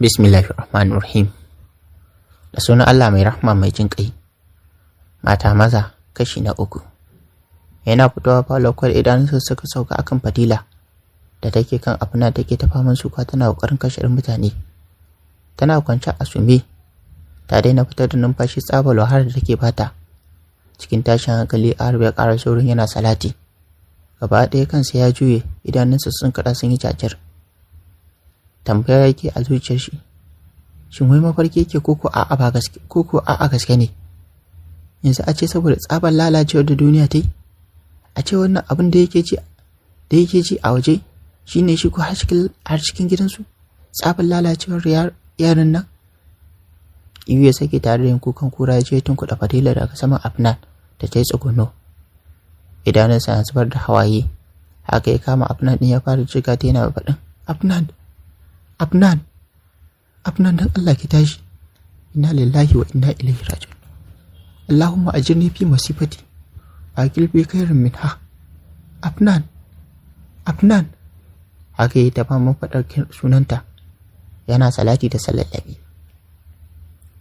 Bismillahirrahmanirrahim. Da sunan Allah mai rahma mai jin ƙai. Mata maza kashi na 3. Yana fitowa falo kwar idanunsa suka sauka akan Fadila da take kan afna take ta faman suka tana kokarin kashe mutane. Tana kwance a sume. Ta daina fitar da numfashi tsabar wahalar da take bata. Cikin tashin hankali Arab ya ƙara saurin yana salati. Gaba ɗaya kansa ya juye, idanunsa sun kada sun yi jajir. Tambaya yake a zuciyar shi, shin wai mafarki yake koko a'a ba gaske koko a'a gaske ne? Yanzu a ce saboda tsabar lalacewar da duniya ta yi, a ce wannan abin da yake ji a waje shine shi ko har cikin gidansu, tsabar lalacewar yaran nan. Iyu ya sake tare da yin kukan kura ya je tun kuɗa Fadila daga saman Afnan da ta yi tsuguno. Idanunsa na zubar da hawaye, haka ya kama Afnan ɗin ya fara jiga ta yana faɗin, Afnan dan Allah ki tashi. Inna lillahi wa inna ilaihi raji'un. Allahumma ajirni fi masifati wa aqilbi khairan minha. Afnan. Haka yi ta faman faɗar sunanta yana salati da sallallabi.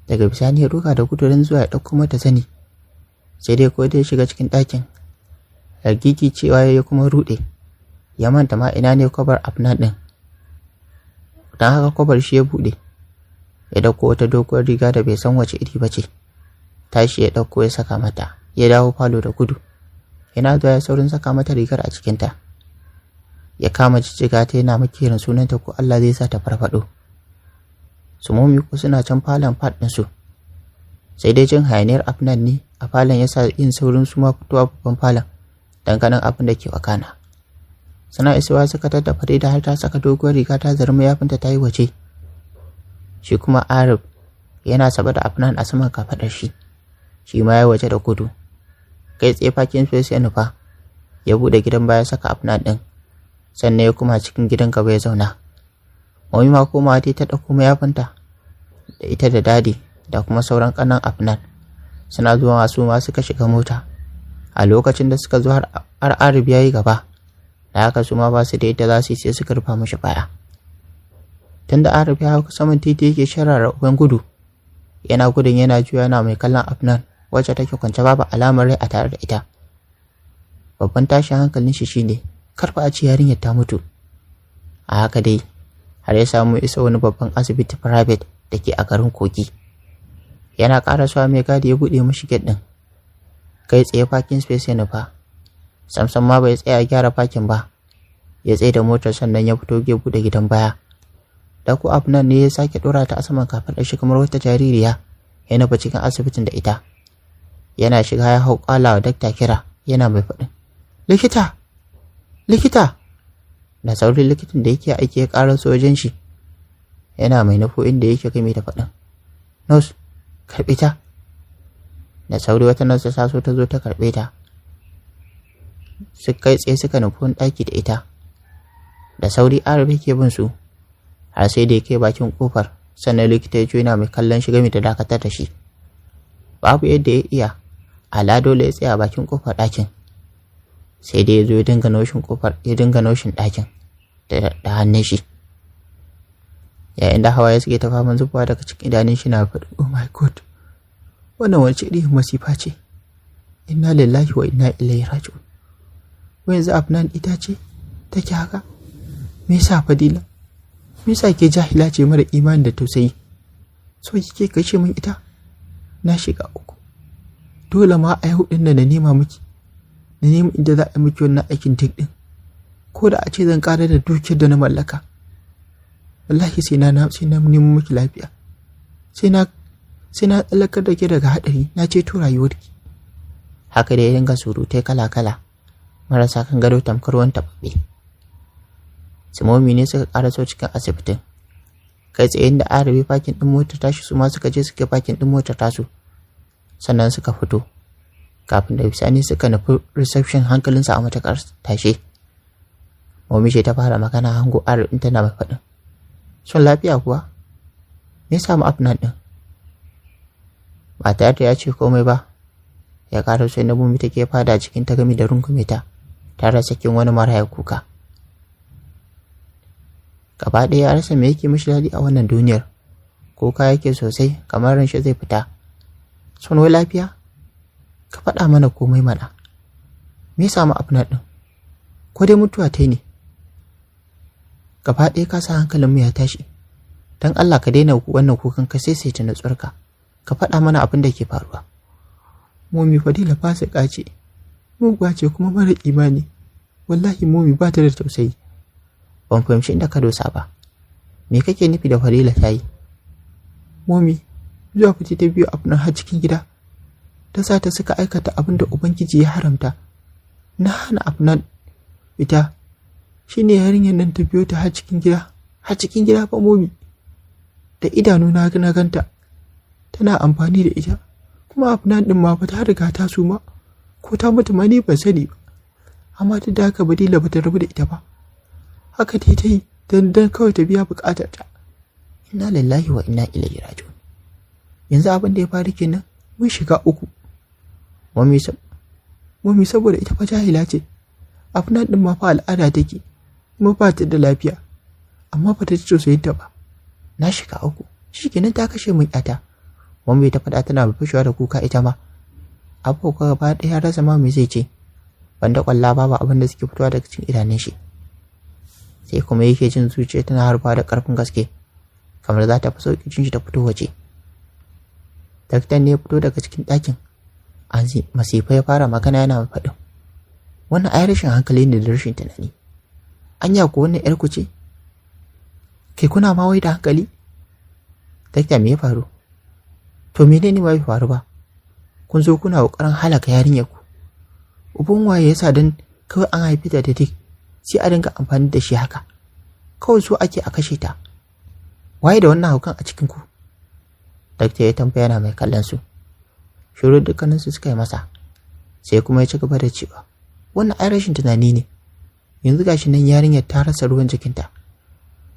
Daga bisani ya roka da gudurin zuwa ya ɗauko mata zani. Sai dai ko da ya shiga cikin ɗakin, hargigi cewa ya kuma ruɗe, ya manta ma ina ne kwabar Afnan ɗin. Don haka kwabar shi ya buɗe, ya ɗauko wata doguwar riga da bai san wace iri ba ce. Tashi ya ɗauko ya saka mata, ya dawo falo da gudu. Yana zuwa ya saurin saka mata rigar a cikinta. Ya kama jijjiga ta yana makirin sunanta ko Allah zai sa ta farfaɗo. Sumomi ko suna can falon faɗinsu. Sai dai jin hayaniyar Afnan ne a falon ya sa yin saurin su ma fitowa babban falon don ganin abin da ke wakana. Sana isuwa suka tada Farida har ta saka doguwar riga ta zarma yafinta ta yi waje. Shi kuma Arab yana saba da Afnan a saman kafaɗar shi. Shi ma ya waje da gudu. Kai tsaye fakin space ya nufa. Ya buɗe gidan baya saka Afnan ɗin. Sannan ya kuma cikin gidan gaba ya zauna. Mami ma komawa ta ɗauko mayafinta da ita da dadi da kuma sauran ƙanan Afnan. Suna zuwa su ma suka shiga mota. A lokacin da suka zo har Arab ya yi gaba. Da haka su ma ba su da yadda za su yi sai suka rufa mashi baya. Tunda Arab ya hau saman titi yake sharara uban gudu, yana gudun yana juya yana mai kallon Afnan wacce take kwance babu alamar rai a tare da ita. Babban tashin hankalin shi shine karfa a ce yarinyar ta mutu. A haka dai har ya samu isa wani babban asibiti private da ke a garin Kogi. Yana ƙara suwa mai gadi ya buɗe mashi gate ɗin. Kai tsaye parking space ya nufa. Samsam ma bai tsaya gyara fakin ba, ya tsaye da motar sannan ya fito ya bude gidan baya. Dako Afnan ne ya sake dora ta a saman kafaɗar shi kamar wata jaririya, ya nufa cikin asibitin da ita. Yana shiga ya hau kwala wa dakta kira, yana mai faɗin, likita! Da saurin likitan da yake aiki ya ƙara sojan shi, yana mai nufo inda yake game da faɗin, nurse, karɓe ta. Da sauri wata nurse ta so ta zo ta karɓe ta. Suka kai tsaye suka nufi wani ɗaki da ita. Da sauri Arab yake bin su har sai da ya kai bakin kofar, sannan likita ya ce yana mai kallon shi game da dakatar da shi. Babu yadda ya iya, ala dole ya tsaya bakin kofar ɗakin. Sai dai ya zo ya dinga noshin ɗakin da hannun shi. Yayin da hawaye suke ta faman zubawa daga cikin idanun shi na faɗin, oh my god, wannan wace irin masifa ce. Inna lillahi wa inna ilaihi raji'un. Yanzu Afnan ita ce take haka? Me yasa Fadila? Me yasa ke jahila ce mara imani da tausayi? So kike kashe min ita? Na shiga uku. Dole ma a yau din da na nema inda za a yi miki wannan aikin tik din. Ko da a ce zan ƙara da dukiyar da na mallaka. Wallahi sai na nemo miki lafiya. Sai na tsallakar da ke daga haɗari, na ceto rayuwarki. Haka da ya dinga surutai kala-kala. Marasa kan gado tamkar wani taɓaɓɓe. Simomi ne suka ƙaraso cikin asibitin. Kai tsaye da Arabi fakin ɗin motar tashi su ma suka je suka fakin ɗin motar tasu. Sannan suka fito. Kafin da bisani suka nufi reception hankalinsa a matuƙar tashe. Momi ce ta fara magana hango Arabi tana mai faɗin, shin lafiya kuwa? Me ya samu Afnan ɗin? Ba tare da ya ce komai ba, ya ƙara sai na Momi take fada cikin ta gami da rungume ta. Tare sakin wani maraya kuka. Gaba ɗaya ya rasa me yake mishi daɗi a wannan duniyar. Kuka yake sosai kamar ran shi zai fita. Sun wai lafiya? Ka faɗa mana komai mana. Me ya samu Afnan ɗin? Ko dai mutuwa ta ne? Gaba ɗaya ka sa hankalinmu ya tashi. Don Allah ka daina wannan kukan ka sai ta natsuwarka. Ka faɗa mana abin da ke faruwa. Momi Fadila fasika ce. Muguwa ce kuma mara imani. Wallahi Momi ba ta da tausayi. Ban fahimci inda ka dosa ba. Me kake nufi da Fadila ta yi? Momi, zuwa fice ta biyu Afnan har cikin gida. Ta sa ta suka aikata abin da Ubangiji ya haramta. Na hana Afnan fita. Shi ne yarinyar nan ta biyo ta har cikin gida. Har cikin gida fa Momi. Da idanu na ganta. Tana amfani da ita. Kuma Afnan ɗin ma ba ta riga ta suma. Ko ta mutu ma ni ban sani ba. Amma duk da haka Fadila ba ta rabu da ita ba. Haka ta yi dan kawai ta biya bukatarta. Inna lillahi wa inna ilaihi raji'un. Yanzu abin da ya faru kenan mun shiga uku. Mami saboda ita fa jahila ce. Afnan din ma fa al'ada take. Kuma ba ta da lafiya. Amma ba ta ci sosai ta ba. Na shiga uku. Shikenan ta kashe min ƴata. Mami ta faɗa tana fashewa da kuka ita ma. Abu ko gaba ɗaya rasa ma me zai ce. Banda kwalla babu abin da suke fitowa daga cikin idanun shi. Sai kuma yake jin zuciya tana harba da ƙarfin gaske. Kamar za ta fi sauƙi jin shi ta fito waje. Daktan ne ya fito daga cikin ɗakin. Masifa ya fara magana yana faɗin. Wannan ai rashin hankali ne da rashin tunani. Anya ko wannan ƴar ku ce? Kai kuna ma wai da hankali? Dakta me ya faru? To menene ma bai faru ba? Kun zo kuna ƙoƙarin halaka yarinyar ku. Uban waye yasa dan kawai an haife ta da dik sai a dinga amfani da shi haka. Kawai so ake a kashe ta. Waye da wannan haukan a cikin ku? Dakta ya tambaya yana mai kallon su. Shiru dukkanin su suka yi masa. Sai kuma ya ci gaba da cewa wannan ai rashin tunani ne. Yanzu gashi nan yarinyar ta rasa ruwan jikinta.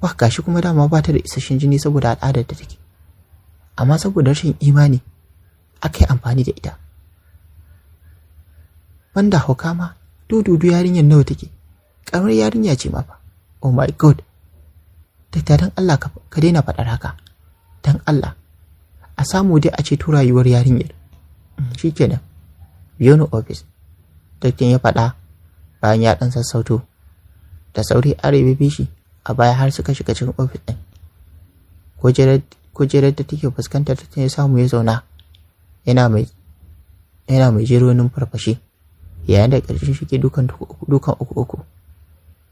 Ba gashi kuma dama ba ta da isasshen jini saboda al'adar da take. Amma saboda rashin imani aka yi amfani da ita. Banda hauka ma dududu yarinyar nawa take. Kamar yarinya ce ma fa. Oh my god. Dakta dan Allah ka daina faɗar haka. Dan Allah. A samu dai a ceto rayuwar yarinyar. Shikenan. Biyo ni office. Daktan ya faɗa bayan ya ɗan sassauto. Da sauri Arewa bishi a baya har suka shiga cikin office ɗin. Kujerar da take fuskantar ta ya samu ya zauna. Yana mai jeronin farfashe. Yayin da ƙarshen shi ke dukan uku.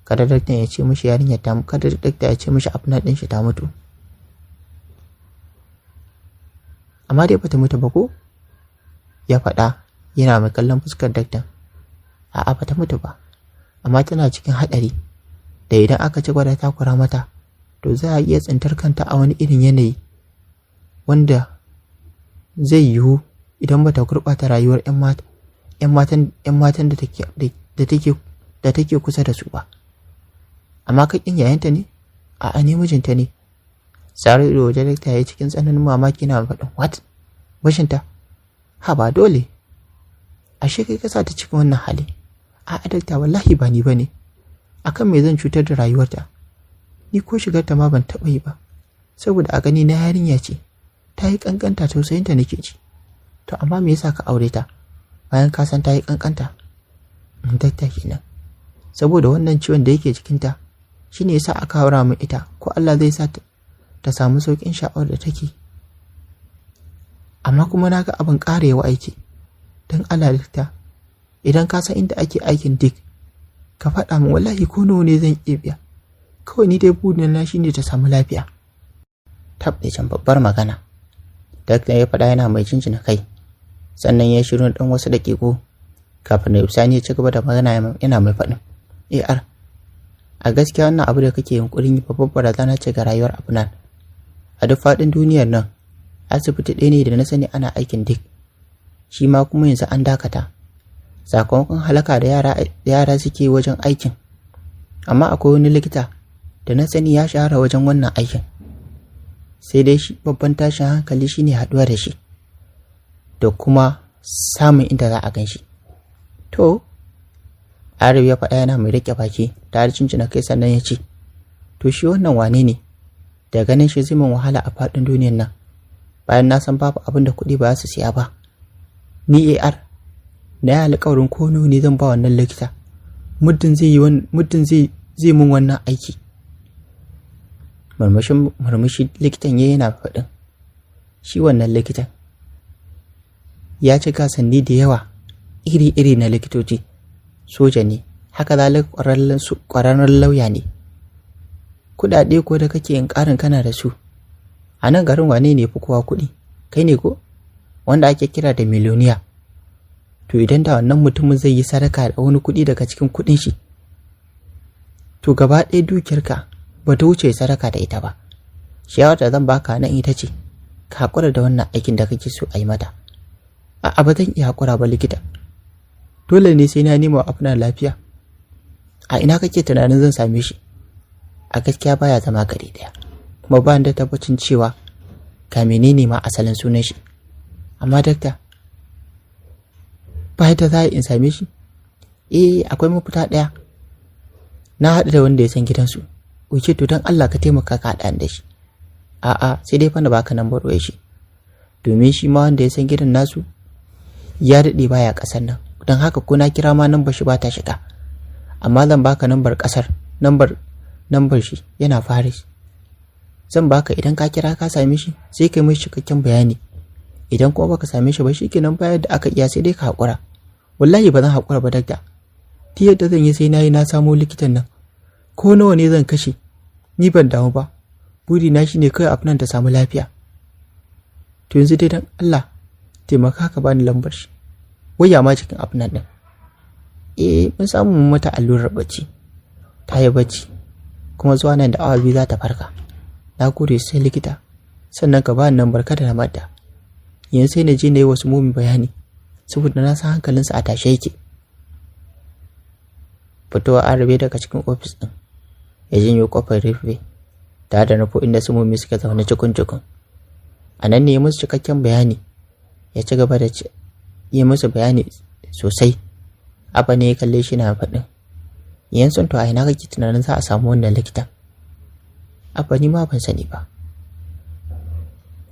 Kada daktan ya ce mishi yarinyar ta mutu. Kada daktan ya ce mishi Afnan ɗin shi ta mutu. Amma dai bata mutu ba ko? Ya faɗa yana mai kallon fuskar daktan. A'a bata mutu ba. Amma tana cikin haɗari. Da idan aka ci gwada takura mata, to za a iya tsintar kanta a wani irin yanayi wanda zai yiwu idan bata gurɓata rayuwar 'yan matan da take kusa da su ba. Amma kakin yayanta ne? A'a ne mijinta ne. Sare da waje dakta ya cikin tsananin mamaki na faɗin what? Bashinta? Ha ba dole. Ashe kai kasa ta cikin wannan hali. A'a dakta wallahi ba ni bane. Akan me zan cutar da rayuwarta? Ni ko shigar ta ma ban taɓa yi ba. Saboda a gani na yarinya ce. Ta yi kankanta tausayinta nake ji. To amma me yasa ka aure ta? Bayan ka san ta yi kankanta. Dakta kenan. Saboda wannan ciwon da yake jikinta shine yasa aka haura min ita ko Allah zai sa ta samu saukin sha'awar da take. Amma kuma naga abin karewa aiki. Dan Allah dakta, idan ka san inda ake aikin dik, ka faɗa min wallahi ko nawa ne zan iya biya. Kawai ni dai burina shine ta samu lafiya. Tabbacin babbar magana. Dakta ya faɗa yana mai jinjina kai. Sannan ya shiru dan wasu daƙiƙo kafin da Sani ya ci gaba da magana yana mai faɗin. AR, a gaskiya wannan abu da kake yunkurin yi babbar barazana ce ga rayuwar Afnan. A duk faɗin duniyar nan, asibiti ɗaya ne da na sani ana aikin dik. Shi ma kuma yanzu an dakata. Sakamakon halaka da yara suke wajen aikin. Amma akwai wani likita da na sani ya shahara wajen wannan aikin. Sai dai shi babban tashin hankali shine haɗuwa da shi. Da kuma samun inda za a gan shi. To, Arif ya faɗa yana mai riƙe baki tare cincina kai sannan ya ce, To shi wannan wane ne? Da ganin shi zai min wahala a faɗin duniyar nan, bayan na san babu abin da kuɗi ba za su siya ba. Ni AR na yi alƙawarin ko ne zan ba wannan likita muddin zai min wannan aiki. Murmushi likitan yana faɗin, shi wannan likitan ya ci gasanni da yawa iri-iri na likitoci, soja ne, haka zalika ƙwararren lauya ne. Kuɗaɗe ko da kake yin ƙarin kana da su, a nan garin wane ne fi kowa kuɗi? Kai ne ko? Wanda ake kira da miliyoniya. To idan da wannan mutumin zai yi sadaka da wani kuɗi daga cikin kuɗin shi, to gaba ɗaya dukiyarka ba ta wuce sadaka da ita ba. Shawar da zan baka nan ita ce, ka haƙura da wannan aikin da kake so a yi mata. A'a, ba zan iya haƙura ba likita. Dole ne sai na nemo abuna lafiya. A ina kake tunanin zan same shi? A gaskiya baya zama gari ɗaya, kuma ba da tabbacin cewa ga menene ma asalin sunan shi. Amma dakta, ba yadda za a in same shi? Akwai mafita ɗaya. Na haɗu da wanda ya san gidansu. Oke, to don Allah ka taimaka ka haɗa da shi. A'a, sai dai fa na baka nambar wayar shi, domin shi ma wanda ya san gidan nasu ya daɗe baya ƙasar nan, don haka ko na kira ma nambar shi ba ta shiga. Amma zan baka nambar ƙasar, nambar shi yana Paris. Zan baka, idan ka kira ka same shi sai kai mai cikakken bayani. Idan kuma baka same shi ba, shikenan bayar da aka iya sai dai ka haƙura. Wallahi ba zan haƙura ba dakta. Ti yadda zan yi sai na samo likitan nan. Ko nawa ne zan kashe, ni ban damu ba. Buri na shine kai afnan ta samu lafiya. To yanzu dai dan Allah taimaka ka bani lambar shi. Waya ma cikin afnan din. Mun samu mun mata allurar bacci. Ta yi bacci, kuma zuwa nan da awa 2 za ta farka. Na gode sai likita. Sannan ka bani lambar ka da na mata. Yanzu sai na je na yi wasu mumi bayani, saboda na san hankalinsa a tashe yake. Fitowa an rabe daga cikin ofis ɗin, ya janyo kofar rufe, tare da nufo inda su mummi suka zaune cikun. A nan ne ya musu cikakken bayani, ya ci gaba da yi musu bayani sosai. Abba ne ya kalle shi na faɗin, yanzu to a ina kake tunanin za a samu wannan likitan? Abba ni ma ban sani ba.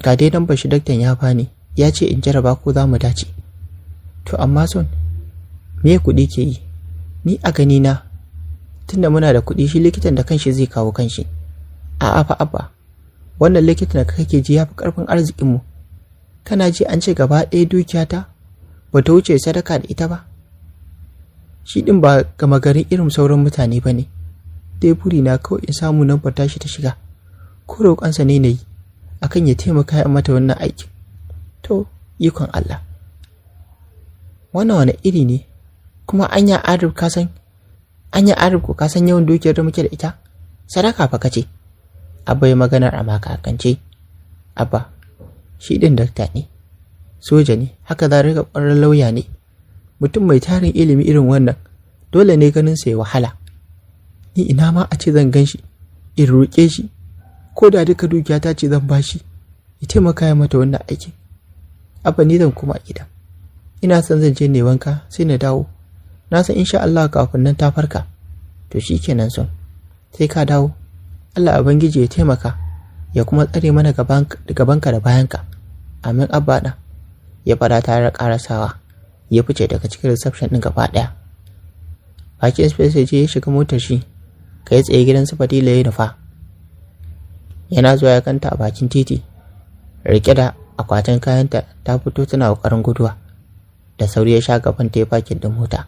Ga dai dan bashi daktan ya bani, ya ce in jaraba ko za mu dace. To amma son, me kuɗi ke yi? Ni a gani na, tunda muna da kuɗi, shi likitan da kanshi zai kawo kanshi. A'a fa Abba, wannan likitan da kake ji ya fi ƙarfin arzikinmu. Kana ji an ce gaba ɗaya dukiyata ba ta wuce sadaka da ita ba? Shi ɗin ba gama garin irin sauran mutane ba ne. Dai buri na kawai in samu nambar tashi ta shiga, ko roƙonsa ne na yi akan ya taimaka ya mata wannan aikin. To, ikon Allah. Wannan wani iri ne? Kuma anya Arif ko ka san yawan dukiyar da muke da ita? Sadaka fa kace. Abba ya maganar a makakance. Abba, shi din dakta ne, soja ne, haka za rika ƙwararren lauya ne. Mutum mai tarin ilimi irin wannan, dole ne ganin sa ya wahala. Ni ina ma a ce zan gan shi, in roƙe shi, ko da duka dukiyata ce zan bashi, ya taimaka ya mata wannan aikin. Abba, ni zan koma gida. Ina son zan je ne wanka sai na dawo. Na san insha Allah kafin nan ta farka. To shikenan son. Sai ka dawo. Allah Ubangiji ya taimaka, ya kuma tsare mana gabanka da bayanka. Amin Abba na. Ya fara tare da karasawa. Ya fice daga cikin reception din gaba daya. Baki Express ya je ya shiga motar shi. Kai tsaye gidan su Fadila ya nufa. Yana zuwa ya kanta a bakin titi. Rike da akwatin kayanta ta fito tana kokarin guduwa. Da sauri ya sha gaban ta ya fakin din mota.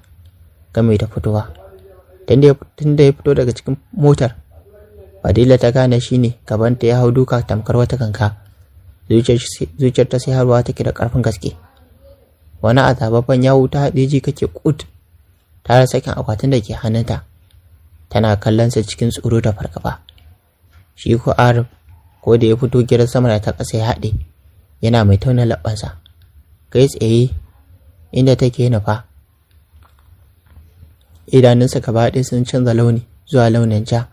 Game da fitowa. Tunda ya fito daga cikin motar, Fadila ta gane shi ne, gabanta ya hau duka tamkar wata ganka. Zuciyar ta sai harwa take da ƙarfin gaske. Wani azababban yawo ta haɗe ji kake kut. Ta rasa sakin akwatin da ke hannunta. Tana kallon sa cikin tsoro da fargaba. Shi ko Arif, ko da ya fito gidan sama da ta ƙasa ya haɗe, yana mai tauna labbansa. Kai tsaye inda take nufa. Idanunsa gaba ɗaya sun canza launi zuwa launin ja.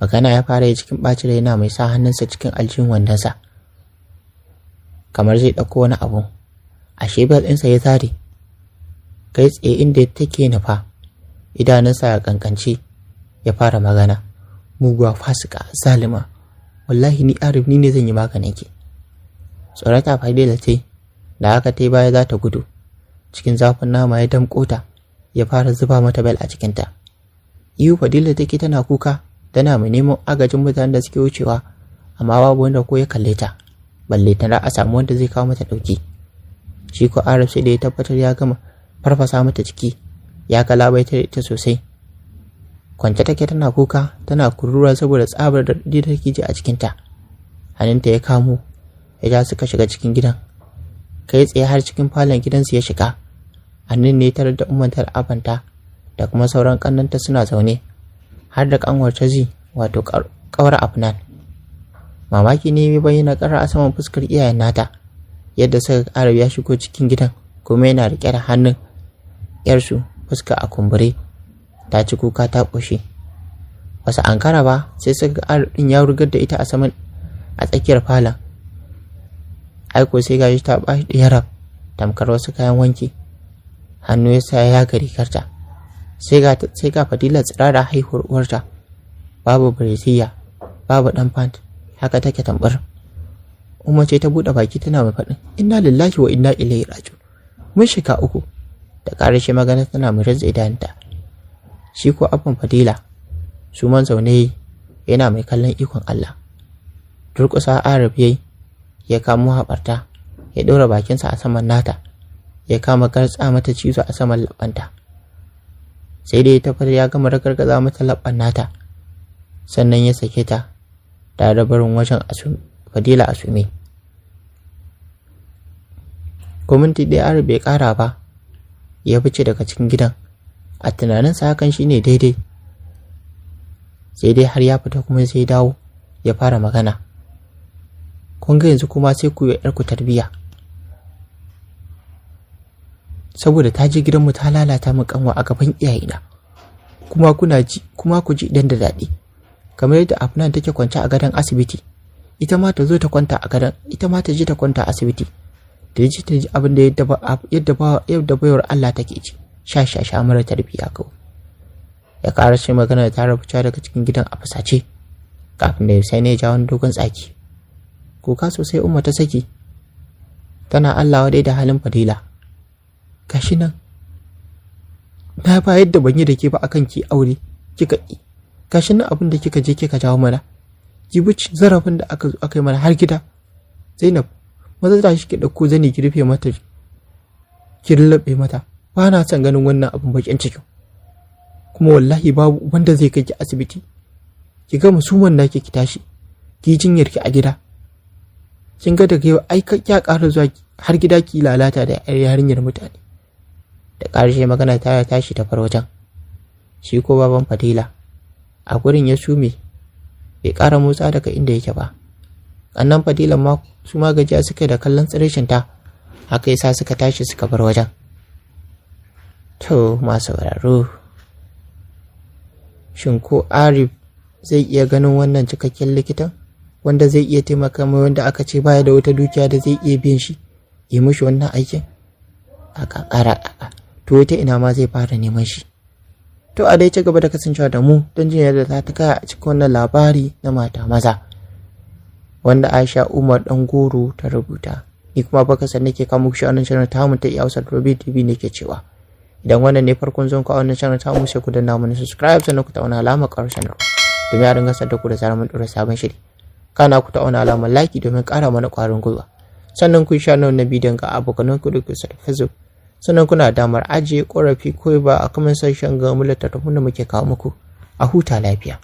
Magana ya fara yi cikin ɓacin rai, yana mai sa hannunsa cikin aljihun wandonsa, kamar zai ɗauko wani abu. Ashe bel ɗinsa ya zare. Kai tsaye inda take nufa, idanunsa a kankance ya fara magana. muguwa, fasika, zalima. Wallahi ni Arif ni ne zan yi maganin ki. Tsorata Fadila ta yi, da haka ta yi baya za ta gudu. Cikin zafin nama ya damƙo ta, ya fara zuba mata bel a cikinta. Ihu Fadila take tana kuka, tana mai neman agajin mutanen da suke wucewa, amma babu wanda ko ya kalle ta, balle tana a samu wanda zai kawo mata ɗauki. Shi ko Arif sai da ya tabbatar ya gama farfasa mata ciki, ya galabaitar ita sosai. Kwance take tana kuka, tana kurura saboda tsabar da take ji a cikinta. Hannunta ya kamo, ya ja suka shiga cikin gidan. Kai tsaye har cikin falon gidansu ya shiga. Hannun ne tare da ummantar abanta da kuma sauran kannanta suna zaune, har da kanwar Tazi wato kawar Afnan. Mamaki ne mai bayyana ƙarar a saman fuskar iyayen nata, yadda suka Arif ya shigo cikin gidan kuma yana riƙe da hannun yarsu, fuska a kumbure, ta ci kuka ta ƙoshi. Wasu ankara ba sai suka Arif ɗin ya rugar da ita a saman a tsakiyar falon. Aiko sai gashi ta bashi da yarab tamkar wasu kayan wanki. Hannu ya sa ya ga rigarta. Sai ga Fadila tsirara haihuwar uwarta. Babu biretiya, babu dan pant, haka take tambar. Umma ce ta bude baki tana mai faɗin inna lillahi wa inna ilaihi raji'un. Mun shiga uku. Da ƙarshe magana tana mai rantsa idanta. Shi ko abban Fadila su man zaune yana mai kallon ikon Allah. Durƙusa Arif yayi, ya kamo haɓarta, ya ɗora bakinsa a saman nata, ya kama gartsa mata cizo a saman laɓanta. Sai dai ta fara ya gama ragargaza mata laɓan nata, sannan ya sake ta tare da barin wajen Fadila a sume. Ko minti ɗaya Arif bai ƙara ba, ya fice daga cikin gidan. A tunaninsa hakan shine daidai. Sai dai har ya fita kuma sai dawo ya fara magana. Kun ga yanzu kuma sai ku yi ‘yarku tarbiyya. Saboda ta je gidanmu ta lalata min kanwa a gaban iyayena. Kuma ku ji idan da daɗi. Kamar yadda Afnan take kwance a gadon asibiti, ita ma ta zo ta kwanta a gadon, ita ma ta je ta kwanta a asibiti. Da ji ta ji abin da yadda bayar Allah take ci. Sha mara tarbiyya kawai. Ya ƙara shi magana da ta rubuta daga cikin gidan a fusace, kafin da sai ne ya ja wani dogon tsaki. Kuka sosai Umma ta saki, tana Allah wadai da halin Fadila. Gashi nan na ba yadda ban yi da ke ba akan ki aure kika ki. Gashi nan abin da kika je kika jawo mana, jibuci zarafin da aka zo aka yi mana har gida. Zainab, maza da shi ki dauko zani ki rufe mata, ki lallabe mata. Ba na son ganin wannan abin bakin cikin. Kuma wallahi babu wanda zai kai ki asibiti. Ki ga musuman nake ki tashi, ki jinyar ki a gida. Kin ga daga yau ai ya ƙara zuwa har gida ki lalata da yarinyar mutane. Da ƙarshe magana ta tashi ta farwajen. Shi ko baban Fadila a gurin ya sume, bai ƙara motsa daga inda yake ba. Kannan Fadilan ma su ma gajiya suka da kallon tsirishin ta, haka yasa suka tashi suka bar wajen. To masu sauraro, shin ko Arif zai iya ganin wannan cikakken likitan wanda zai iya taimaka mai wanda aka ce baya da wata dukiya da zai iya biyan shi yi mishi wannan aikin? To ta ina ma zai fara neman shi? To a dai ci gaba da kasancewa da mu don jin yadda za ta kaya a cikin wannan labari na mata maza wanda Aisha Umar Dangoro ta rubuta. Ni kuma baka san nake kawo muku shi a wannan channel ta mu ta Hausa TV ne ke cewa idan wannan ne farkon zuwan ku a wannan channel ta mu sai ku danna mana subscribe sannan ku tauna alamar ƙarshen ruwa domin a dinga sadda ku da zarar mun dora sabon shiri. Kana ku tauna alamar like domin ƙara mana ƙwarin gwiwa. Sannan ku share na bidiyon ga abokanan ku da ku sa Facebook. Sannan kuna damar ajiye ƙorafi ko ba a comment section ga mu littattafan da muke kawo muku. A huta lafiya.